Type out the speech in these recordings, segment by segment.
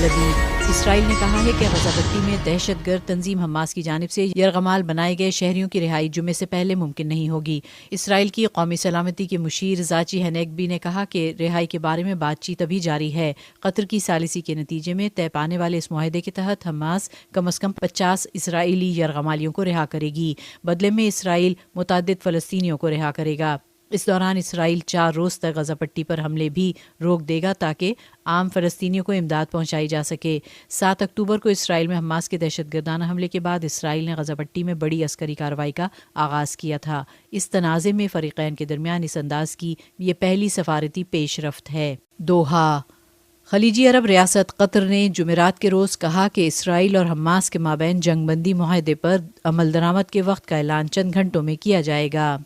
لبیب۔ اسرائیل نے کہا ہے کہ غزہ پٹی میں دہشت گرد تنظیم حماس کی جانب سے یرغمال بنائے گئے شہریوں کی رہائی جمعے سے پہلے ممکن نہیں ہوگی۔ اسرائیل کی قومی سلامتی کے مشیر زاچی ہنیگبی نے کہا کہ رہائی کے بارے میں بات چیت ابھی جاری ہے۔ قطر کی ثالثی کے نتیجے میں طے پانے والے اس معاہدے کے تحت حماس کم از کم 50 اسرائیلی یرغمالیوں کو رہا کرے گی۔ بدلے میں اسرائیل متعدد فلسطینیوں کو رہا کرے گا۔ اس دوران اسرائیل 4 روز تک غزہ پٹی پر حملے بھی روک دے گا تاکہ عام فلسطینیوں کو امداد پہنچائی جا سکے۔ 7 اکتوبر کو اسرائیل میں حماس کے دہشت گردانہ حملے کے بعد اسرائیل نے غزہ پٹی میں بڑی عسکری کارروائی کا آغاز کیا تھا۔ اس تنازع میں فریقین کے درمیان اس انداز کی یہ پہلی سفارتی پیش رفت ہے۔ دوحہ۔ خلیجی عرب ریاست قطر نے جمعرات کے روز کہا کہ اسرائیل اور حماس کے مابین جنگ بندی معاہدے پر عمل درآمد کے وقت کا اعلان چند گھنٹوں میں کیا جائے گا۔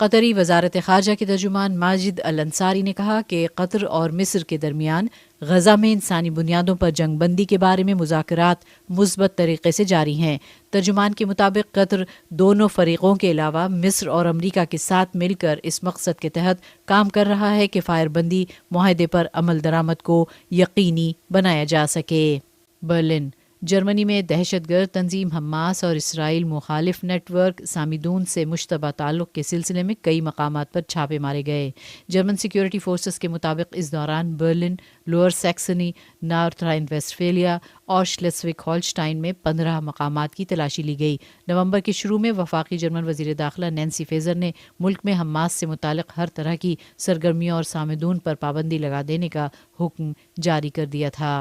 قطری وزارت خارجہ کے ترجمان ماجد الانصاری نے کہا کہ قطر اور مصر کے درمیان غزہ میں انسانی بنیادوں پر جنگ بندی کے بارے میں مذاکرات مثبت طریقے سے جاری ہیں۔ ترجمان کے مطابق قطر دونوں فریقوں کے علاوہ مصر اور امریکہ کے ساتھ مل کر اس مقصد کے تحت کام کر رہا ہے کہ فائر بندی معاہدے پر عمل درآمد کو یقینی بنایا جا سکے۔ برلن۔ جرمنی میں دہشت گرد تنظیم حماس اور اسرائیل مخالف نیٹ ورک سامدون سے مشتبہ تعلق کے سلسلے میں کئی مقامات پر چھاپے مارے گئے۔ جرمن سیکیورٹی فورسز کے مطابق اس دوران Berlin, lower Saxony, north Ryan ویسٹفیلیا اور شلیسوک ہولشٹائن میں 15 مقامات کی تلاشی لی گئی۔ نومبر کے شروع میں وفاقی جرمن وزیر داخلہ نینسی فیزر نے ملک میں حماس سے متعلق ہر طرح کی سرگرمیوں اور سامدون پر پابندی لگا دینے کا حکم جاری کر دیا تھا۔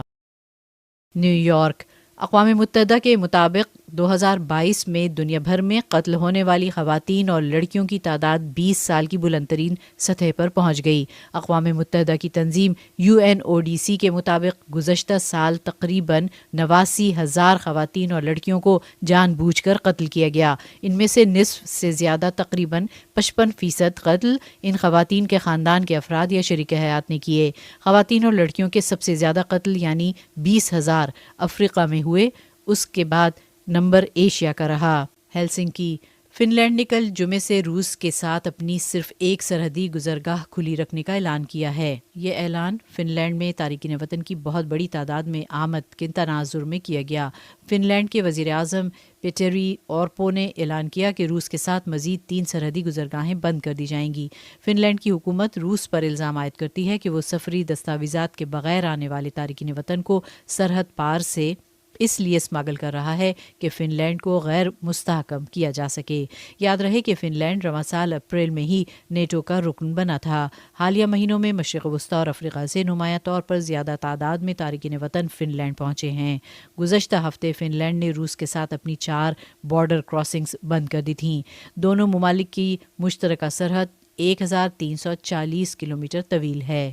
New York. اقوام متحدہ کے مطابق 2022 میں دنیا بھر میں قتل ہونے والی خواتین اور لڑکیوں کی تعداد 20 سال کی بلند ترین سطح پر پہنچ گئی۔ اقوام متحدہ کی تنظیم UNODC کے مطابق گزشتہ سال تقریباً 89,000 خواتین اور لڑکیوں کو جان بوجھ کر قتل کیا گیا۔ ان میں سے نصف سے زیادہ تقریباً 55% قتل ان خواتین کے خاندان کے افراد یا شریک حیات نے کیے۔ خواتین اور لڑکیوں کے سب سے زیادہ قتل یعنی 20,000 افریقہ میں ہوئے، اس کے بعد نمبر ایشیا کا رہا۔ ہیلسنکی۔ فن لینڈ نے کل جمعے سے روس کے ساتھ اپنی صرف ایک سرحدی گزرگاہ کھلی رکھنے کا اعلان کیا ہے۔ یہ اعلان فن لینڈ میں تارکین وطن کی بہت بڑی تعداد میں آمد کے تناظر میں کیا گیا۔ فن لینڈ کے وزیر اعظم پیٹری اورپو نے اعلان کیا کہ روس کے ساتھ مزید 3 سرحدی گزرگاہیں بند کر دی جائیں گی۔ فن لینڈ کی حکومت روس پر الزام عائد کرتی ہے کہ وہ سفری دستاویزات کے بغیر آنے والے تارکین وطن کو سرحد پار سے اس لیے اسماگل کر رہا ہے کہ فن لینڈ کو غیر مستحکم کیا جا سکے۔ یاد رہے کہ فن لینڈ رواں سال اپریل میں ہی نیٹو کا رکن بنا تھا۔ حالیہ مہینوں میں مشرق وسطیٰ اور افریقہ سے نمایاں طور پر زیادہ تعداد میں تارکین وطن فن لینڈ پہنچے ہیں۔ گزشتہ ہفتے فن لینڈ نے روس کے ساتھ اپنی 4 بارڈر کراسنگز بند کر دی تھیں۔ دونوں ممالک کی مشترکہ سرحد 1340 کلومیٹر طویل ہے۔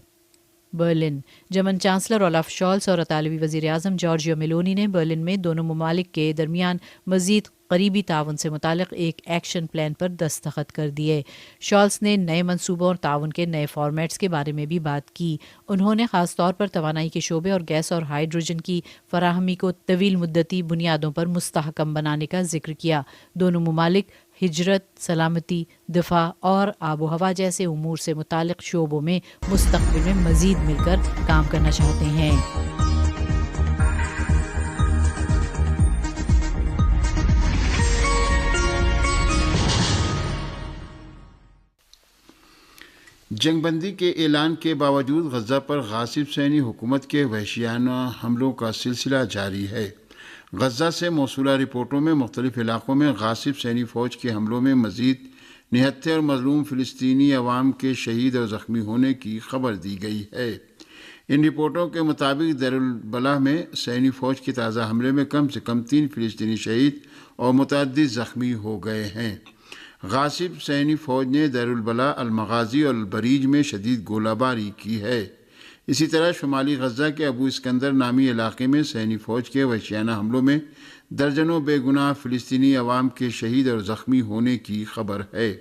Berlin. German chancellor Olaf shawls اور اطالوی وزیر اعظم جارجیا میلونی نے برلن میں دونوں ممالک کے درمیان مزید قریبی تعاون سے متعلق ایک ایکشن پلان پر دستخط کر دیے۔ شالز نے نئے منصوبوں اور تعاون کے نئے فارمیٹس کے بارے میں بھی بات کی۔ انہوں نے خاص طور پر توانائی کے شعبے اور گیس اور ہائیڈروجن کی فراہمی کو طویل مدتی بنیادوں پر مستحکم بنانے کا ذکر کیا۔ دونوں ممالک ہجرت، سلامتی، دفاع اور آب و ہوا جیسے امور سے متعلق شعبوں میں مستقبل میں مزید مل کر کام کرنا چاہتے ہیں۔ جنگ بندی کے اعلان کے باوجود غزہ پر غاصب صہیونی حکومت کے وحشیانہ حملوں کا سلسلہ جاری ہے۔ غزہ سے موصولہ رپورٹوں میں مختلف علاقوں میں غاصب صہیونی فوج کے حملوں میں مزید نہتے اور مظلوم فلسطینی عوام کے شہید اور زخمی ہونے کی خبر دی گئی ہے۔ ان رپورٹوں کے مطابق دیر البلح میں صہیونی فوج کے تازہ حملے میں کم سے کم 3 فلسطینی شہید اور متعدد زخمی ہو گئے ہیں۔ غاصب صہیونی فوج نے دیر البلح، المغازی اور البریج میں شدید گولہ باری کی ہے۔ اسی طرح شمالی غزہ کے ابو اسکندر نامی علاقے میں صہیونی فوج کے وحشیانہ حملوں میں درجنوں بے گناہ فلسطینی عوام کے شہید اور زخمی ہونے کی خبر ہے۔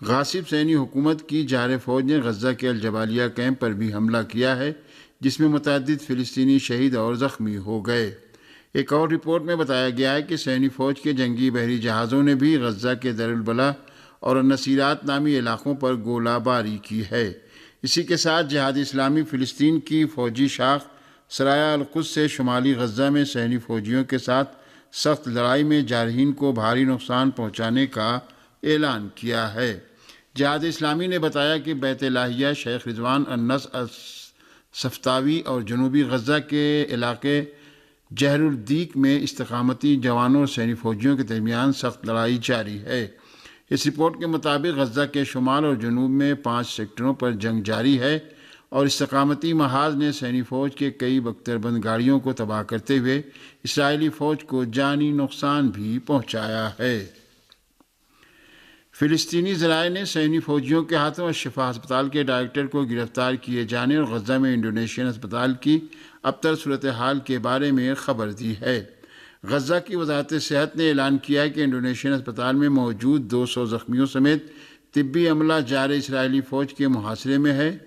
غاصب صہیونی حکومت کی جارح فوج نے غزہ کے الجبالیہ کیمپ پر بھی حملہ کیا ہے، جس میں متعدد فلسطینی شہید اور زخمی ہو گئے۔ ایک اور رپورٹ میں بتایا گیا ہے کہ صہیونی فوج کے جنگی بحری جہازوں نے بھی غزہ کے دیر البلح اور النصیرات نامی علاقوں پر گولہ باری کی ہے۔ اسی کے ساتھ جہاد اسلامی فلسطین کی فوجی شاخ سرایہ القدس سے شمالی غزہ میں صہیونی فوجیوں کے ساتھ سخت لڑائی میں جارحین کو بھاری نقصان پہنچانے کا اعلان کیا ہے۔ جہاد اسلامی نے بتایا کہ بیت لاہیہ، شیخ رضوان، النصر، الصفتاوی اور جنوبی غزہ کے علاقے جہر الدیق میں استقامتی جوانوں اور صہیونی فوجیوں کے درمیان سخت لڑائی جاری ہے۔ اس رپورٹ کے مطابق غزہ کے شمال اور جنوب میں 5 سیکٹروں پر جنگ جاری ہے اور استقامتی محاذ نے صہیونی فوج کے کئی بختربند گاڑیوں کو تباہ کرتے ہوئے اسرائیلی فوج کو جانی نقصان بھی پہنچایا ہے۔ فلسطینی ذرائع نے صہیونی فوجیوں کے ہاتھوں الشفا ہسپتال کے ڈائریکٹر کو گرفتار کیے جانے اور غزہ میں انڈونیشین ہسپتال کی ابتر صورتحال کے بارے میں خبر دی ہے۔ غزہ کی وزارت صحت نے اعلان کیا ہے کہ انڈونیشین ہسپتال میں موجود 200 زخمیوں سمیت طبی عملہ جار اسرائیلی فوج کے محاصرے میں ہے۔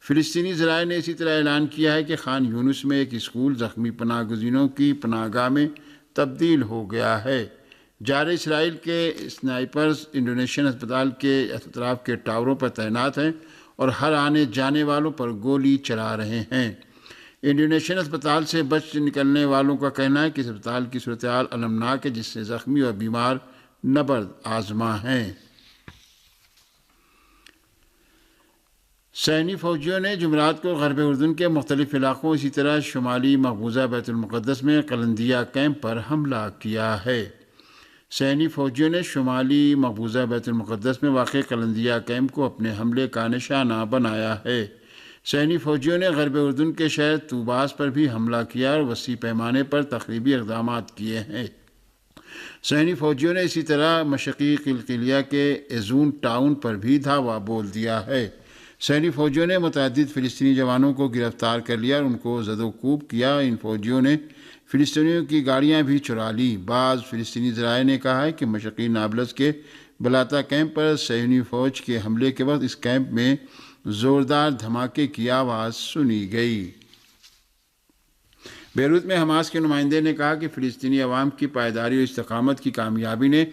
فلسطینی ذرائع نے اسی طرح اعلان کیا ہے کہ خان یونس میں ایک اسکول زخمی پناہ گزینوں کی پناہ گاہ میں تبدیل ہو گیا ہے۔ جار اسرائیل کے اسنائپرز انڈونیشین ہسپتال کے اطراف کے ٹاوروں پر تعینات ہیں اور ہر آنے جانے والوں پر گولی چلا رہے ہیں۔ انڈونیشین ہسپتال سے بچ نکلنے والوں کا کہنا ہے کہ اس ہسپتال کی صورتحال المناک ہے، جس سے زخمی اور بیمار نبرد آزما ہیں۔ صہیونی فوجیوں نے جمعرات کو غرب اردن کے مختلف علاقوں، اسی طرح شمالی مقبوضہ بیت المقدس میں قلندیہ کیمپ پر حملہ کیا ہے۔ صہیونی فوجیوں نے شمالی مقبوضہ بیت المقدس میں واقع قلندیہ کیمپ کو اپنے حملے کا نشانہ بنایا ہے۔ صہیونی فوجیوں نے غرب اردن کے شہر طوباس پر بھی حملہ کیا اور وسیع پیمانے پر تخریبی اقدامات کیے ہیں۔ صہیونی فوجیوں نے اسی طرح مشرقی قلقیلیہ کے ایزون ٹاؤن پر بھی دھاوا بول دیا ہے۔ صہیونی فوجیوں نے متعدد فلسطینی جوانوں کو گرفتار کر لیا اور ان کو زد و کوب کیا۔ ان فوجیوں نے فلسطینیوں کی گاڑیاں بھی چرا لیں۔ بعض فلسطینی ذرائع نے کہا ہے کہ مشرقی نابلس کے بلاتا کیمپ پر صہیونی فوج کے حملے کے وقت اس کیمپ میں زوردار دھماکے کی آواز سنی گئی۔ بیروت میں حماس کے نمائندے نے کہا کہ فلسطینی عوام کی پائیداری اور استقامت کی کامیابی نے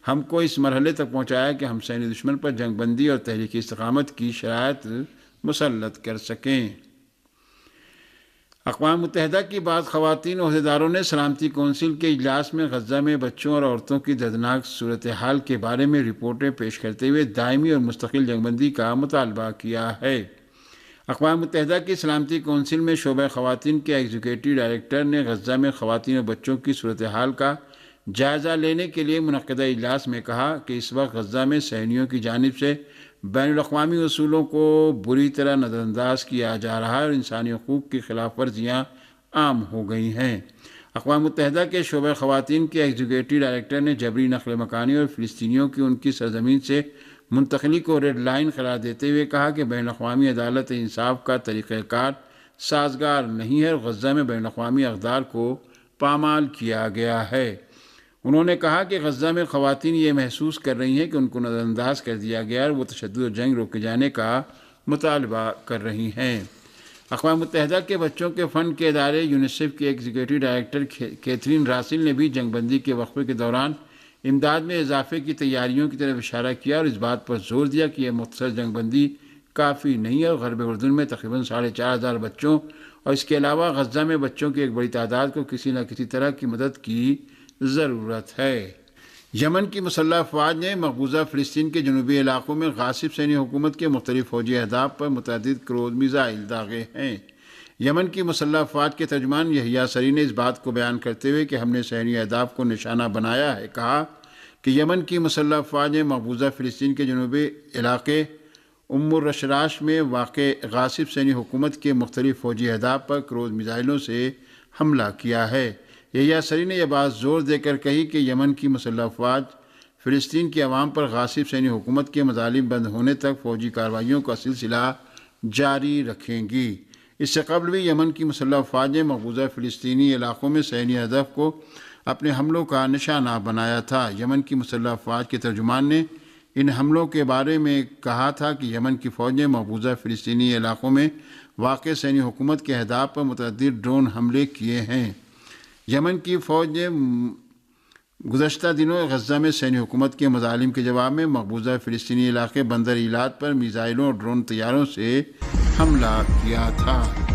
ہم کو اس مرحلے تک پہنچایا کہ ہم صہیونی دشمن پر جنگ بندی اور تحریک استقامت کی شرائط مسلط کر سکیں۔ اقوام متحدہ کی بعض خواتین عہدیداروں نے سلامتی کونسل کے اجلاس میں غزہ میں بچوں اور عورتوں کی دردناک صورتحال کے بارے میں رپورٹیں پیش کرتے ہوئے دائمی اور مستقل جنگ بندی کا مطالبہ کیا ہے۔ اقوام متحدہ کی سلامتی کونسل میں شعبہ خواتین کے ایگزیکٹو ڈائریکٹر نے غزہ میں خواتین اور بچوں کی صورتحال کا جائزہ لینے کے لیے منعقدہ اجلاس میں کہا کہ اس وقت غزہ میں صہیونیوں کی جانب سے بین الاقوامی اصولوں کو بری طرح نظر انداز کیا جا رہا ہے اور انسانی حقوق کی خلاف ورزیاں عام ہو گئی ہیں۔ اقوام متحدہ کے شعبہ خواتین کے ایگزیکٹو ڈائریکٹر نے جبری نقل مکانی اور فلسطینیوں کی ان کی سرزمین سے منتقلی کو ریڈ لائن قرار دیتے ہوئے کہا کہ بین الاقوامی عدالت انصاف کا طریقہ کار سازگار نہیں ہے اور غزہ میں بین الاقوامی اقدار کو پامال کیا گیا ہے۔ انہوں نے کہا کہ غزہ میں خواتین یہ محسوس کر رہی ہیں کہ ان کو نظر انداز کر دیا گیا اور وہ تشدد و جنگ روکے جانے کا مطالبہ کر رہی ہیں۔ اقوام متحدہ کے بچوں کے فنڈ کے ادارے یونیسیف کے ایگزیکٹو ڈائریکٹر کیتھرین راسل نے بھی جنگ بندی کے وقفے کے دوران امداد میں اضافے کی تیاریوں کی طرف اشارہ کیا اور اس بات پر زور دیا کہ یہ مختصر جنگ بندی کافی نہیں ہے اور غرب اردن میں تقریباً 4,500 بچوں اور اس کے علاوہ غزہ میں بچوں کی ایک بڑی تعداد کو کسی نہ کسی طرح کی مدد کی ضرورت ہے۔ یمن کی مسلح افواج نے مقبوضہ فلسطین کے جنوبی علاقوں میں غاصب صہیونی حکومت کے مختلف فوجی اہداف پر متعدد کروز میزائل داغے ہیں۔ یمن کی مسلح افواج کے ترجمان یحییٰ سری نے اس بات کو بیان کرتے ہوئے کہ ہم نے صہیونی اہداف کو نشانہ بنایا ہے کہا کہ یمن کی مسلح افواج نے مقبوضہ فلسطین کے جنوبی علاقے الرشراش میں واقع غاصب صہیونی حکومت کے مختلف فوجی اہداف پر کروز میزائلوں سے حملہ کیا ہے۔ یحییٰ سری نے یہ بات زور دے کر کہی کہ یمن کی مسلح افواج فلسطین کے عوام پر غاصب صہیونی حکومت کے مظالم بند ہونے تک فوجی کارروائیوں کا سلسلہ جاری رکھیں گی۔ اس سے قبل بھی یمن کی مسلح افواج نے مقبوضہ فلسطینی علاقوں میں صہیونی ہدف کو اپنے حملوں کا نشانہ بنایا تھا۔ یمن کی مسلح افواج کے ترجمان نے ان حملوں کے بارے میں کہا تھا کہ یمن کی فوج نے مقبوضہ فلسطینی علاقوں میں واقع صہیونی حکومت کے اہداف پر متعدد ڈرون حملے کیے ہیں۔ یمن کی فوج نے گزشتہ دنوں غزہ میں صہیونی حکومت کے مظالم کے جواب میں مقبوضہ فلسطینی علاقے بندر ایلات پر میزائلوں اور ڈرون طیاروں سے حملہ کیا تھا۔